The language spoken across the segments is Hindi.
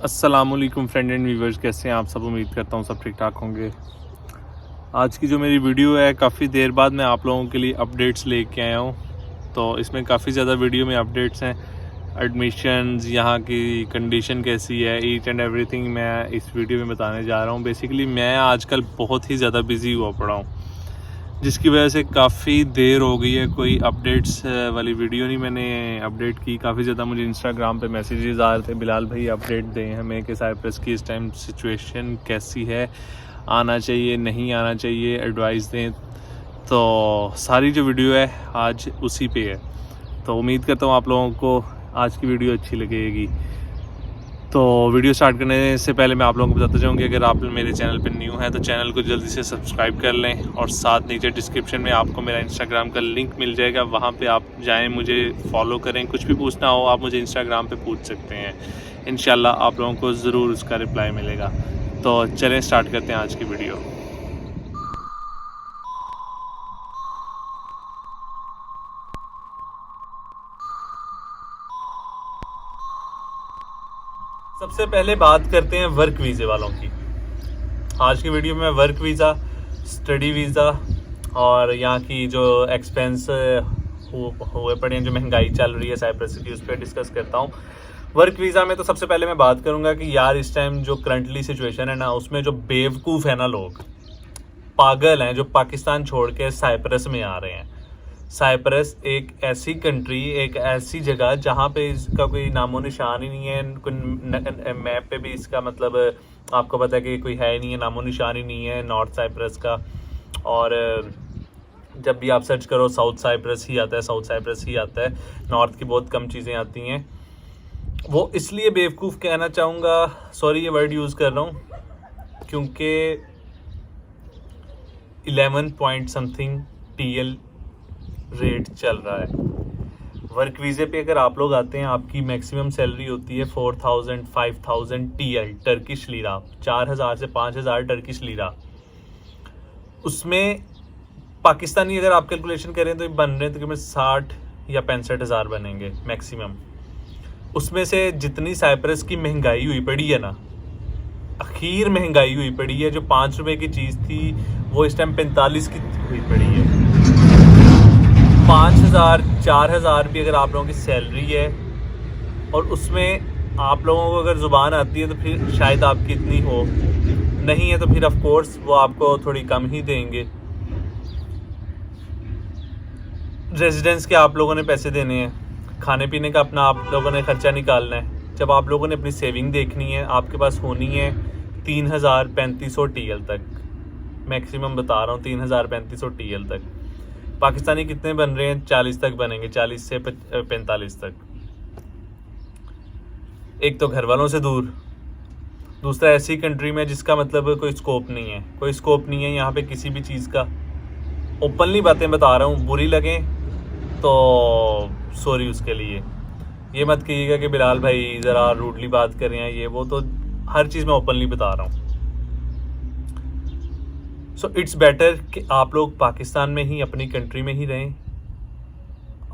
अस्सलामुअलैकुम फ्रेंड एंड व्यूवर्स, कैसे हैं आप सब। उम्मीद करता हूँ सब ठीक ठाक होंगे। आज की जो मेरी वीडियो है, काफ़ी देर बाद मैं आप लोगों के लिए अपडेट्स लेके आया हूँ। तो इसमें काफ़ी ज़्यादा वीडियो में अपडेट्स हैं, एडमिशन्स, यहाँ की कंडीशन कैसी है, ईच एंड एवरीथिंग मैं इस वीडियो में बताने जा रहा हूँ। बेसिकली मैं आजकल बहुत ही ज़्यादा बिज़ी हुआ पड़ा हूँ, जिसकी वजह से काफ़ी देर हो गई है, कोई अपडेट्स वाली वीडियो नहीं मैंने अपडेट की। काफ़ी ज़्यादा मुझे इंस्टाग्राम पे मैसेजेस आ रहे थे, बिलाल भाई अपडेट दें हमें कि साइप्रस की इस टाइम सिचुएशन कैसी है, आना चाहिए नहीं आना चाहिए, एडवाइस दें। तो सारी जो वीडियो है आज उसी पे है। तो उम्मीद करता हूँ आप लोगों को आज की वीडियो अच्छी लगेगी। तो वीडियो स्टार्ट करने से पहले मैं आप लोगों को बताता चाहूँ कि अगर आप मेरे चैनल पर न्यू हैं तो चैनल को जल्दी से सब्सक्राइब कर लें, और साथ नीचे डिस्क्रिप्शन में आपको मेरा इंस्टाग्राम का लिंक मिल जाएगा, वहाँ पे आप जाएं, मुझे फॉलो करें। कुछ भी पूछना हो आप मुझे इंस्टाग्राम पे पूछ सकते हैं, इंशाल्लाह आप लोगों को ज़रूर उसका रिप्लाई मिलेगा। तो चलें स्टार्ट करते हैं आज की वीडियो। सबसे पहले बात करते हैं वर्क वीज़े वालों की। आज की वीडियो में वर्क वीज़ा, स्टडी वीज़ा और यहाँ की जो एक्सपेंस हुए पड़े हैं, जो महंगाई चल रही है साइप्रस की, उस पर डिस्कस करता हूँ। वर्क वीज़ा में तो सबसे पहले मैं बात करूँगा कि यार इस टाइम जो करंटली सिचुएशन है ना, उसमें जो बेवकूफ़ है ना, लोग पागल हैं जो पाकिस्तान छोड़ के साइप्रस में आ रहे हैं। साइप्रस एक ऐसी कंट्री, एक ऐसी जगह जहाँ पे इसका कोई नामो निशान ही नहीं है, कोई मैप पे भी इसका मतलब आपको पता है कि कोई है ही नहीं है, नामो निशान ही नहीं है नॉर्थ साइप्रस का। और जब भी आप सर्च करो साउथ साइप्रस ही आता है, साउथ साइप्रस ही आता है, नॉर्थ की बहुत कम चीज़ें आती हैं। वो इसलिए बेवकूफ़ कहना चाहूँगा, सॉरी ये वर्ड यूज़ कर रहा हूँ, क्योंकि 11 पॉइंट समथिंग TL रेट चल रहा है। वर्क वीज़े पे अगर आप लोग आते हैं, आपकी मैक्सिमम सैलरी होती है 4000 5000 TL टर्किश लीरा, 4000 से 5000 टर्किश लीरा। उसमें पाकिस्तानी अगर आप कैलकुलेशन करें तो बन रहे हैं तकरीबन 60 या 65 हज़ार बनेंगे मैक्सिमम। उसमें से जितनी साइप्रस की महंगाई हुई पड़ी है ना, आखिर महंगाई हुई पड़ी है, जो 5 रुपए की चीज़ थी वो इस टाइम 45 की हुई पड़ी है। 5000 4000 भी अगर आप लोगों की सैलरी है और उसमें आप लोगों को अगर ज़ुबान आती है तो फिर शायद आपकी इतनी हो, नहीं है तो फिर ऑफ कोर्स वो आपको थोड़ी कम ही देंगे। रेजिडेंस के आप लोगों ने पैसे देने हैं, खाने पीने का अपना आप लोगों ने ख़र्चा निकालना है। जब आप लोगों ने अपनी सेविंग देखनी है, आपके पास होनी है 3000-3500 TL तक, मैक्सिमम बता रहा हूँ 3000-3500 TL तक। पाकिस्तानी कितने बन रहे हैं? 40 तक बनेंगे, 40 से 45 तक। एक तो घर वालों से दूर, दूसरा ऐसी कंट्री में जिसका मतलब कोई स्कोप नहीं है, कोई स्कोप नहीं है यहाँ पे किसी भी चीज़ का। ओपनली बातें बता रहा हूँ, बुरी लगें तो सॉरी उसके लिए। ये मत कहिएगा कि बिलाल भाई ज़रा रूडली बात कर रहे हैं, ये वो, तो हर चीज़ मैं ओपनली बता रहा हूँ। सो इट्स बेटर कि आप लोग पाकिस्तान में ही, अपनी कंट्री में ही रहें।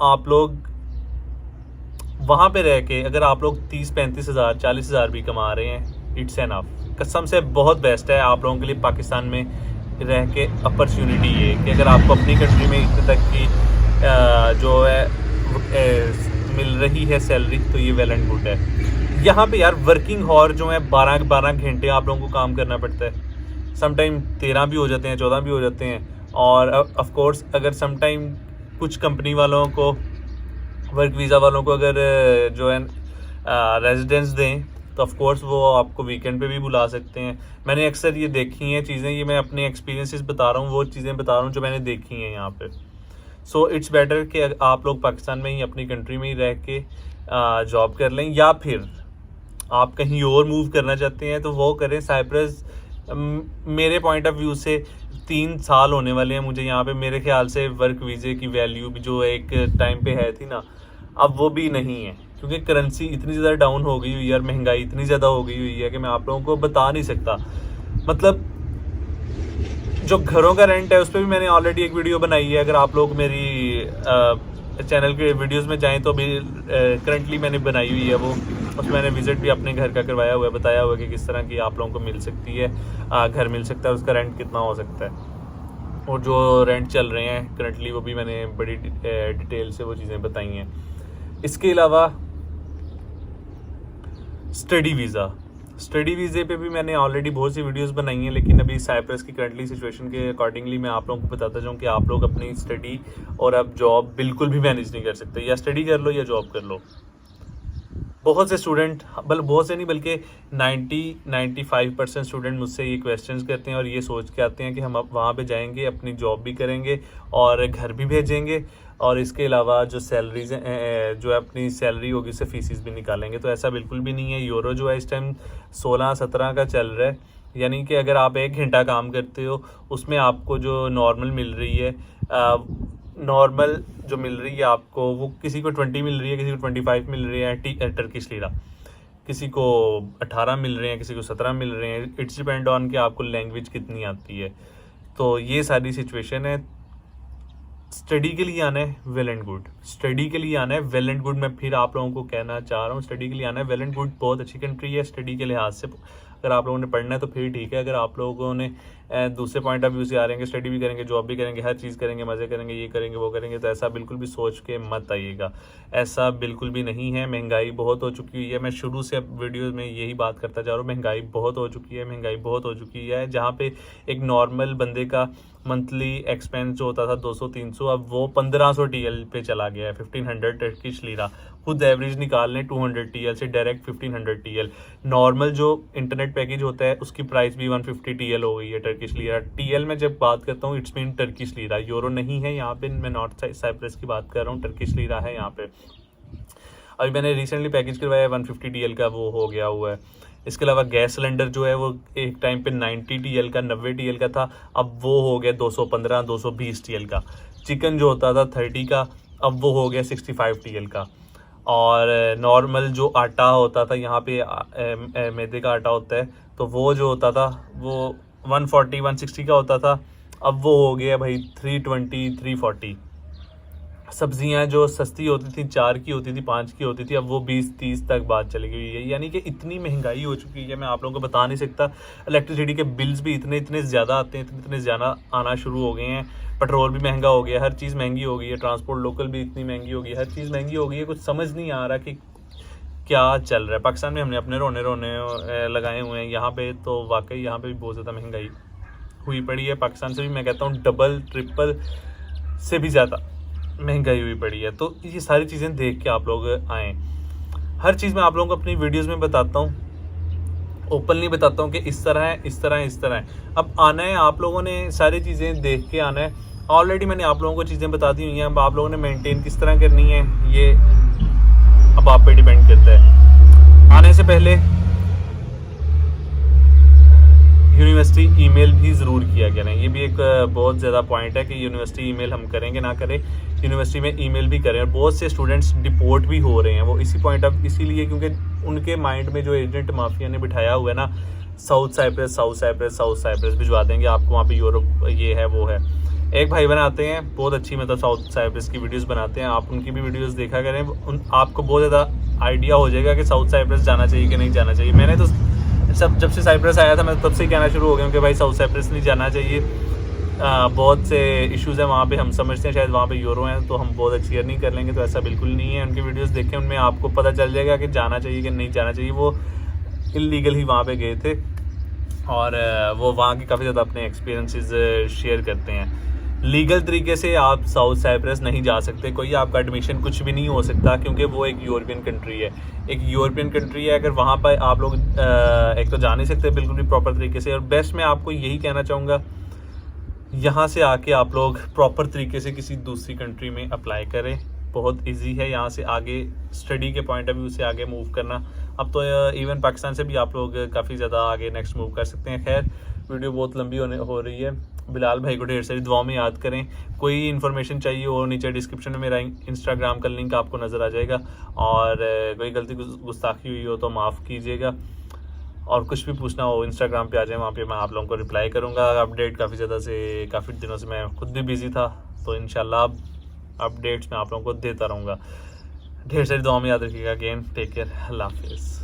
आप लोग वहाँ पे रह के अगर आप लोग 30-35 हज़ार 40 हज़ार भी कमा रहे हैं, इट्स एनफ। कसम से बहुत बेस्ट है आप लोगों के लिए पाकिस्तान में रह के अपॉर्चुनिटी ये कि अगर आपको अपनी कंट्री में इतने तक की जो है मिल रही है सैलरी, तो ये वेल एंड गुड है। यहाँ पे यार वर्किंग हॉर जो है 12 घंटे आप लोगों को काम करना पड़ता है। समटाइम 13 भी हो जाते हैं, 14 भी हो जाते हैं। और ऑफ कोर्स अगर समटाइम कुछ कंपनी वालों को, वर्क वीज़ा वालों को अगर जो है रेजिडेंस दें तो ऑफ कोर्स वो आपको वीकेंड पे भी बुला सकते हैं। मैंने अक्सर ये देखी हैं चीज़ें, ये मैं अपने एक्सपीरियंसेस बता रहा हूँ, वो चीज़ें बता रहा हूँ जो मैंने देखी हैं यहाँ पे। सो इट्स बेटर कि आप लोग पाकिस्तान में ही, अपनी कंट्री में ही रह के जॉब कर लें, या फिर आप कहीं और मूव करना चाहते हैं तो वो करें। साइप्रस मेरे पॉइंट ऑफ व्यू से 3 साल होने वाले हैं मुझे यहाँ पे। मेरे ख्याल से वर्क वीज़े की वैल्यू भी जो एक टाइम पे है थी ना, अब वो भी नहीं है, क्योंकि करेंसी इतनी ज़्यादा डाउन हो गई हुई है और महंगाई इतनी ज़्यादा हो गई हुई है कि मैं आप लोगों को बता नहीं सकता। मतलब जो घरों का रेंट है उस पर भी मैंने ऑलरेडी एक वीडियो बनाई है, अगर आप लोग मेरी चैनल के वीडियोस में जाएं तो भी करंटली मैंने बनाई हुई है वो। उसमें मैंने विज़िट भी अपने घर का करवाया हुआ है, बताया हुआ है कि किस तरह की आप लोगों को मिल सकती है, घर मिल सकता है, उसका रेंट कितना हो सकता है, और जो रेंट चल रहे हैं करंटली वो भी मैंने बड़ी डिटेल से वो चीज़ें बताई हैं। इसके अलावा स्टडी वीज़े पे भी मैंने ऑलरेडी बहुत सी वीडियोस बनाई हैं, लेकिन अभी साइप्रस की करंटली सिचुएशन के अकॉर्डिंगली मैं आप लोगों को बताता जाऊँ कि आप लोग अपनी स्टडी और अब जॉब बिल्कुल भी मैनेज नहीं कर सकते। या स्टडी कर लो या जॉब कर लो। बहुत से स्टूडेंट, बहुत से नहीं बल्कि 90-95% स्टूडेंट मुझसे ये क्वेश्चंस करते हैं और ये सोच के आते हैं कि हम अब वहाँ पे जाएंगे, अपनी जॉब भी करेंगे और घर भी भेजेंगे, और इसके अलावा जो सैलरीज जो अपनी सैलरी होगी उससे फीसिस भी निकालेंगे। तो ऐसा बिल्कुल भी नहीं है। यूरो जो है इस टाइम 16-17 का चल रहा है, यानी कि अगर आप 1 घंटा काम करते हो उसमें आपको जो नॉर्मल मिल रही है, नॉर्मल जो मिल रही है आपको, वो किसी को 20 मिल रही है, किसी को 25 मिल रही है टर्किश लीरा, किसी को 18 मिल रहे हैं, किसी को 17 मिल रहे हैं। इट्स डिपेंड ऑन कि आपको लैंग्वेज कितनी आती है। तो ये सारी सिचुएशन है। स्टडी के लिए आना है वेल एंड गुड, स्टडी के लिए आना है वेल एंड गुड। मैं फिर आप लोगों को कहना चाह रहा हूँ, स्टडी के लिए आना है वेल एंड गुड। बहुत अच्छी कंट्री है स्टडी के लिहाज से। अगर आप लोगों ने पढ़ना है तो फिर ठीक है। अगर आप लोगों ने दूसरे पॉइंट ऑफ व्यू से आ रहे हैं, स्टडी भी करेंगे, जॉब भी करेंगे, हर चीज़ करेंगे, मज़े करेंगे, ये करेंगे, वो करेंगे, तो ऐसा बिल्कुल भी सोच के मत आइएगा। ऐसा बिल्कुल भी नहीं है। महंगाई बहुत हो चुकी है। मैं शुरू से वीडियो में यही बात करता जा रहा हूँ, महंगाई बहुत हो चुकी है, महंगाई बहुत हो चुकी है। जहाँ पे एक नॉर्मल बंदे का मंथली एक्सपेंस जो होता था 200-300, अब वो 1500 TL पे चला गया है। 1500 टर्किश लीरा। खुद एवरेज निकाल लें 200 TL से डायरेक्ट 1500 TL। नॉर्मल जो इंटरनेट पैकेज होता है उसकी प्राइस भी 150 TL हो गई है टर्किश लीरा। TL में जब बात करता हूँ it's mean Turkish lira, euro नहीं है यहाँ पे। मैं नॉर्थ साइप्रस की बात कर रहा हूँ, टर्किश लीरा है यहाँ पे। अभी मैंने रिसेंटली पैकेज करवाया है 150 TL का, वो हो गया हुआ है। इसके अलावा गैस सिलेंडर जो है वो एक टाइम पे 90 TL का, 90 TL का था, अब वो हो गया 215-220 TL का। चिकन जो होता था 30 का, अब वो हो गया 65 TL का। और नॉर्मल जो आटा होता था यहाँ पे मैदे का आटा होता है, तो वो जो होता था वो 140-160 का होता था, अब वो हो गया भाई 320-340। सब्जियां जो सस्ती होती थी 4 की होती थी, 5 की होती थी, अब वो 20-30 तक बात चली गई है। यानी कि इतनी महंगाई हो चुकी है, मैं आप लोगों को बता नहीं सकता। इलेक्ट्रिसिटी के बिल्स भी इतने ज़्यादा आते हैं, इतने ज़्यादा आना शुरू हो गए हैं। पेट्रोल भी महंगा हो गया, हर चीज़ महंगी हो गई है। ट्रांसपोर्ट लोकल भी इतनी महंगी हो गई है, हर चीज़ महंगी हो गई है। कुछ समझ नहीं आ रहा कि क्या चल रहा है। पाकिस्तान में हमने अपने रोने लगाए हुए हैं, यहाँ पे तो वाकई यहाँ पे भी बहुत ज़्यादा महंगाई हुई पड़ी है। पाकिस्तान से भी मैं कहता हूँ डबल ट्रिपल से भी ज़्यादा महंगाई हुई पड़ी है। तो ये सारी चीज़ें देख के आप लोग आएँ। हर चीज़ मैं आप लोगों को अपनी वीडियोस में बताता हूँ, ओपनली बताता हूँ कि इस तरह है, इस तरह है, इस तरह है। अब आना है, आप लोगों ने सारी चीज़ें देख के आना है। ऑलरेडी मैंने आप लोगों को चीज़ें बता दी हुई हैं, अब आप लोगों ने मेंटेन किस तरह करनी है ये अब आप पे डिपेंड करता है। आने से पहले यूनिवर्सिटी ईमेल भी ज़रूर किया करें। ये भी एक बहुत ज़्यादा पॉइंट है कि यूनिवर्सिटी ईमेल हम करेंगे ना करें, यूनिवर्सिटी में ईमेल भी करें। और बहुत से स्टूडेंट्स डिपोर्ट भी हो रहे हैं, वो इसीलिए क्योंकि उनके माइंड में जो एजेंट माफिया ने बिठाया हुआ है ना, साउथ साइप्रस भिजवा देंगे आपको, वहाँ पे यूरोप ये है वो है। एक भाई बनाते हैं बहुत अच्छी, मतलब साउथ साइप्रस की वीडियोस बनाते हैं, आप उनकी भी वीडियोस देखा करें। आपको बहुत ज़्यादा आइडिया हो जाएगा कि साउथ साइप्रस जाना चाहिए कि नहीं जाना चाहिए। मैंने तो जब से साइप्रस आया था मैं तब से ही कहना शुरू हो गया कि भाई साउथ साइप्रस नहीं जाना चाहिए। बहुत से इश्यूज़ हैं वहाँ पे, हम समझते हैं शायद वहाँ पे यूरो हैं तो हम बहुत अच्छी अर्निंग कर लेंगे, तो ऐसा बिल्कुल नहीं है। उनकी वीडियोस देखें, उनमें आपको पता चल जाएगा कि जाना चाहिए कि नहीं जाना चाहिए। वो इल्लीगल ही वहाँ पे गए थे और वो वहाँ की काफ़ी ज़्यादा अपने एक्सपीरियंसेस शेयर करते हैं। लीगल तरीके से आप साउथ साइप्रस नहीं जा सकते, कोई आपका एडमिशन कुछ भी नहीं हो सकता, क्योंकि वो एक यूरोपियन कंट्री है, एक यूरोपियन कंट्री है। अगर वहाँ पर आप लोग एक तो जा नहीं सकते बिल्कुल भी प्रॉपर तरीके से। और बेस्ट मैं आपको यही कहना चाहूँगा, यहाँ से आके आप लोग प्रॉपर तरीके से किसी दूसरी कंट्री में अप्लाई करें। बहुत इजी है यहाँ से आगे स्टडी के पॉइंट ऑफ व्यू से आगे मूव करना। अब तो इवन पाकिस्तान से भी आप लोग काफ़ी ज़्यादा आगे नेक्स्ट मूव कर सकते हैं। खैर वीडियो बहुत लंबी हो रही है। बिलाल भाई को ढेर सारी दुआओं में याद करें। कोई इन्फॉर्मेशन चाहिए हो, नीचे डिस्क्रिप्शन में मेरा इंस्टाग्राम का लिंक आपको नज़र आ जाएगा, और कोई गलती गुस्ताखी हुई हो तो माफ़ कीजिएगा। और कुछ भी पूछना हो इंस्टाग्राम पे आ जाए, वहाँ पे मैं आप लोगों को रिप्लाई करूँगा। अपडेट काफ़ी दिनों से मैं खुद भी बिज़ी था, तो इंशाल्लाह अपडेट्स मैं आप लोगों को देता रहूँगा। ढेर सारी दुआ में याद रखिएगा। अगेन टेक केयर, अल्लाह हाफिज़।